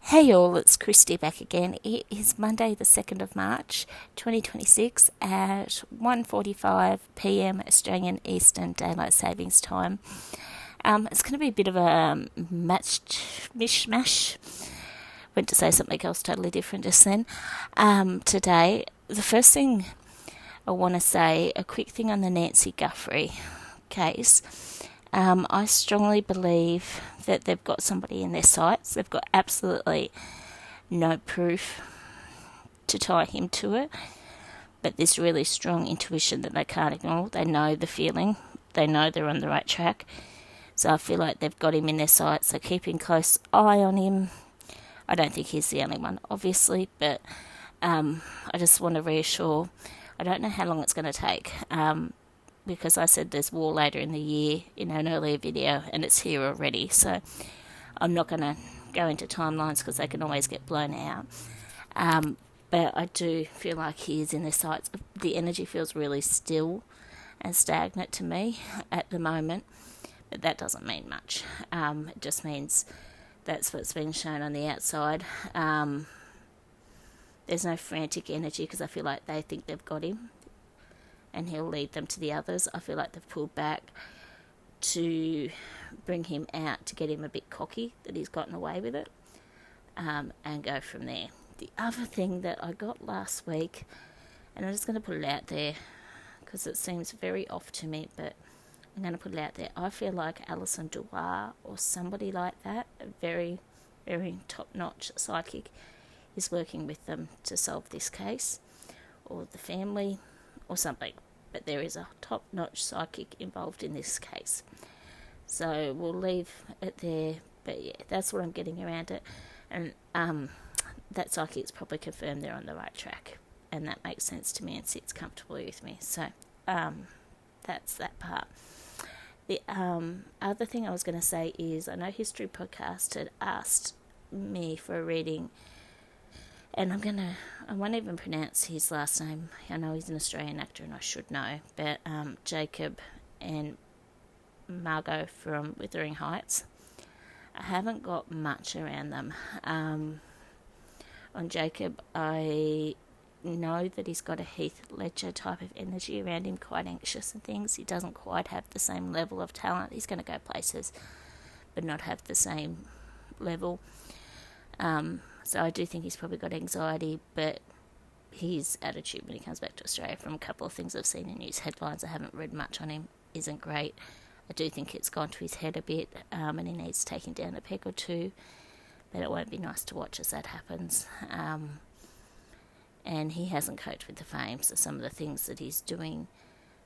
Hey all, it's Christy back again. It is Monday the 2nd of March 2026 at 1:45 p.m. Australian Eastern Daylight Savings Time. It's going to be a bit of a mishmash. Went to say something else totally different just then. Today, the first thing I want to say, a quick thing on the Nancy Guthrie case. I strongly believe that they've got somebody in their sights. They've got absolutely no proof to tie him to it, but this really strong intuition that they can't ignore. They know the feeling, they know they're on the right track. So I feel like they've got him in their sights. They're keeping close eye on him. I don't think he's the only one, obviously, but I just want to reassure. I don't know how long it's going to take. Because I said there's war later in the year in an earlier video, and it's here already. So I'm not going to go into timelines because they can always get blown out. But I do feel like he is in their sights. The energy feels really still and stagnant to me at the moment, but that doesn't mean much. It just means that's what's being shown on the outside. There's no frantic energy because I feel like they think they've got him and he'll lead them to the others. I feel like they've pulled back to bring him out, to get him a bit cocky that he's gotten away with it, and go from there. The other thing that I got last week, and I'm just going to put it out there because it seems very off to me, but I'm going to put it out there. I feel like Alison Dubois or somebody like that, a very, very top-notch psychic, is working with them to solve this case, or the family, or something. But there is a top-notch psychic involved in this case. So we'll leave it there. But yeah, that's what I'm getting around it. And that psychic's probably confirmed they're on the right track. And that makes sense to me and sits comfortably with me. So that's that part. The other thing I was going to say is, I know History Podcast had asked me for a reading, and I won't even pronounce his last name. I know he's an Australian actor and I should know, but Jacob and Margot from Wuthering Heights. I haven't got much around them. On Jacob, I know that he's got a Heath Ledger type of energy around him, quite anxious and things. He doesn't quite have the same level of talent. He's going to go places, but not have the same level. So I do think he's probably got anxiety, but his attitude when he comes back to Australia, from a couple of things I've seen in news headlines, I haven't read much on him, isn't great. I do think it's gone to his head a bit, and he needs taking down a peg or two, but it won't be nice to watch as that happens. And he hasn't coped with the fame, so some of the things that he's doing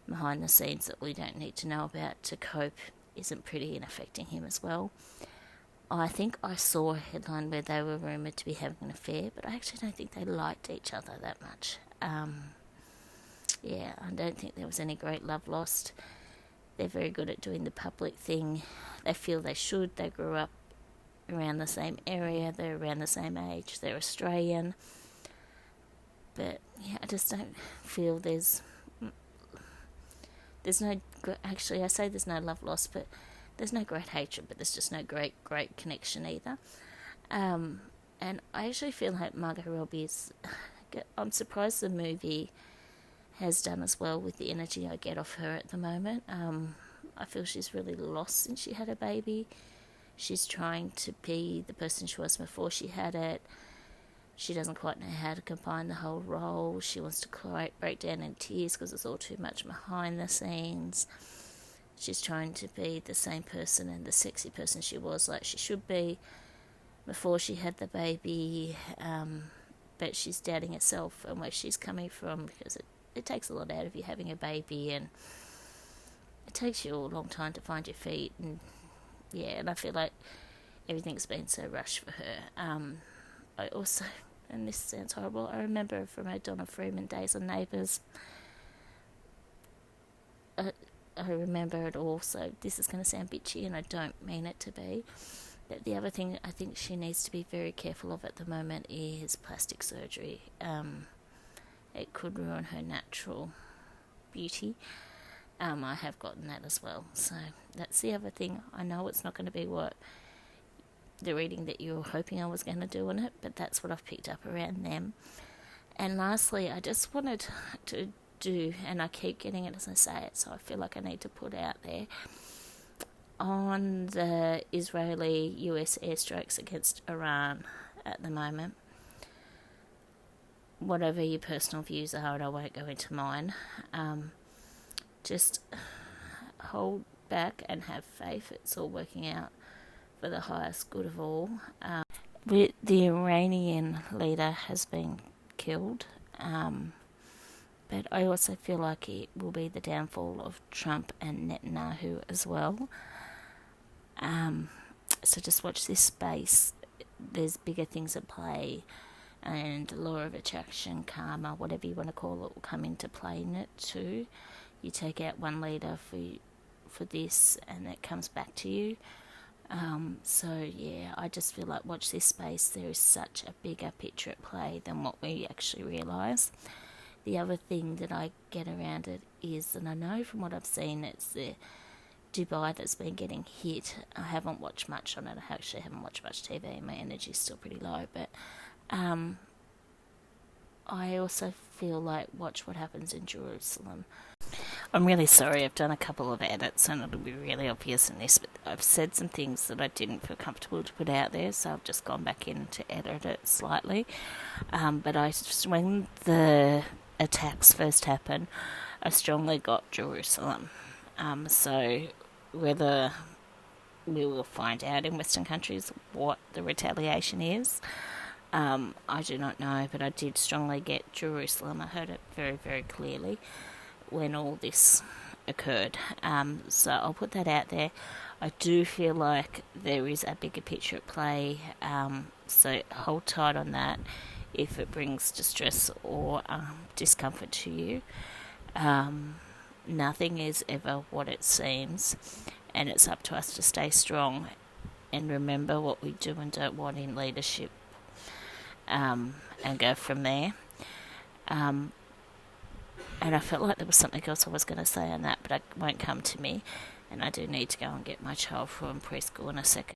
behind the scenes that we don't need to know about to cope isn't pretty and affecting him as well. I think I saw a headline where they were rumoured to be having an affair, but I actually don't think they liked each other that much. Yeah, I don't think there was any great love lost. They're very good at doing the public thing. They feel they should. They grew up around the same area. They're around the same age. They're Australian. But, yeah, I just don't feel there's no... Actually, I say there's no love lost, but there's no great hatred, but there's just no great connection either. And I actually feel like Margot Robbie is... I'm surprised the movie has done as well with the energy I get off her at the moment. I feel she's really lost since she had a baby. She's trying to be the person she was before she had it. She doesn't quite know how to combine the whole role. She wants to break down in tears because it's all too much behind the scenes. She's trying to be the same person and the sexy person she was, like she should be before she had the baby, but she's doubting herself and where she's coming from, because it takes a lot out of you having a baby, and it takes you a long time to find your feet, and yeah, and I feel like everything's been so rushed for her. I also, and this sounds horrible, I remember from her Donna Freeman days on Neighbours, I remember it all, so this is going to sound bitchy, and I don't mean it to be. But the other thing I think she needs to be very careful of at the moment is plastic surgery. It could ruin her natural beauty. I have gotten that as well, so that's the other thing. I know it's not going to be what the reading that you were hoping I was going to do on it, but that's what I've picked up around them. And lastly, I just wanted to do, and I keep getting it as I say it, so I feel like I need to put out there, on the Israeli-US airstrikes against Iran at the moment. Whatever your personal views are, and I won't go into mine, just hold back and have faith. It's all working out for the highest good of all. The Iranian leader has been killed, but I also feel like it will be the downfall of Trump and Netanyahu as well. So just watch this space. There's bigger things at play, and law of attraction, karma, whatever you want to call it, will come into play in it too. You take out one leader for this, and it comes back to you. So yeah, I just feel like watch this space. There is such a bigger picture at play than what we actually realise. The other thing that I get around it is, and I know from what I've seen, it's the Dubai that's been getting hit. I haven't watched much on it. I actually haven't watched much TV. My energy's still pretty low, but I also feel like watch what happens in Jerusalem. I'm really sorry, I've done a couple of edits and it'll be really obvious in this, but I've said some things that I didn't feel comfortable to put out there, so I've just gone back in to edit it slightly. But when the attacks first happened, I strongly got Jerusalem. So whether we will find out in Western countries what the retaliation is, I do not know, but I did strongly get Jerusalem. I heard it very, very clearly when all this occurred. So I'll put that out there. I do feel like there is a bigger picture at play, so hold tight on that if it brings distress or discomfort to you. Nothing is ever what it seems, and it's up to us to stay strong and remember what we do and don't want in leadership, and go from there. And I felt like there was something else I was going to say on that, but it won't come to me, and I do need to go and get my child from preschool in a second.